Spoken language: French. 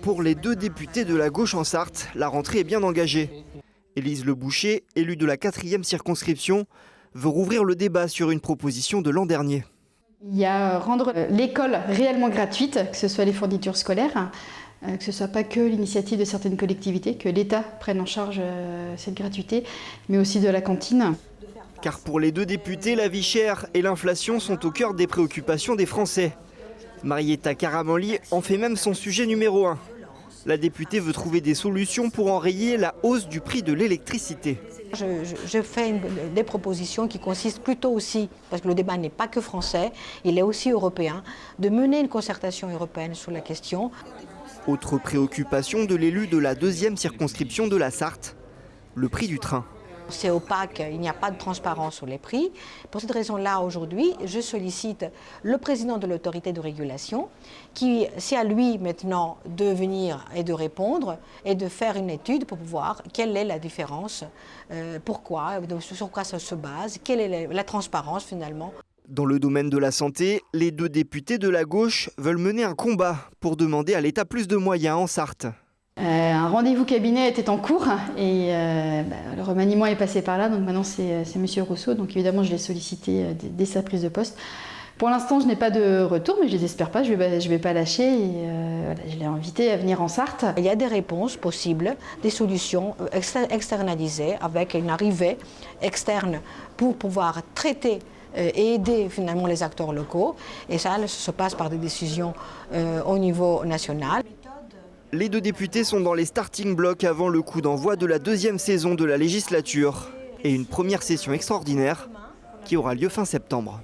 Pour les deux députés de la gauche en Sarthe, la rentrée est bien engagée. Élise Leboucher, élue de la 4e circonscription, veut rouvrir le débat sur une proposition de l'an dernier. Il y a rendre l'école réellement gratuite, que ce soit les fournitures scolaires, que ce ne soit pas que l'initiative de certaines collectivités, que l'État prenne en charge cette gratuité, mais aussi de la cantine. Car pour les deux députés, la vie chère et l'inflation sont au cœur des préoccupations des Français. Marietta Caramanli en fait même son sujet numéro 1. La députée veut trouver des solutions pour enrayer la hausse du prix de l'électricité. Je fais des propositions qui consistent plutôt aussi, parce que le débat n'est pas que français, il est aussi européen, de mener une concertation européenne sur la question. Autre préoccupation de l'élu de la 2e circonscription de la Sarthe, le prix du train. C'est opaque, il n'y a pas de transparence sur les prix. Pour cette raison-là, aujourd'hui, je sollicite le président de l'autorité de régulation, qui, c'est à lui maintenant de venir et de répondre et de faire une étude pour voir quelle est la différence, pourquoi, sur quoi ça se base, quelle est la transparence finalement. Dans le domaine de la santé, les deux députés de la gauche veulent mener un combat pour demander à l'État plus de moyens en Sarthe. Un rendez-vous cabinet était en cours et le remaniement est passé par là, donc maintenant c'est M. Rousseau, donc évidemment je l'ai sollicité dès sa prise de poste. Pour l'instant je n'ai pas de retour, mais je ne désespère pas, je vais pas lâcher et je l'ai invité à venir en Sarthe. Il y a des réponses possibles, des solutions externalisées avec une arrivée externe pour pouvoir traiter et aider finalement les acteurs locaux, et ça se passe par des décisions au niveau national. Les deux députés sont dans les starting blocks avant le coup d'envoi de la 2e saison de la législature et une première session extraordinaire qui aura lieu fin septembre.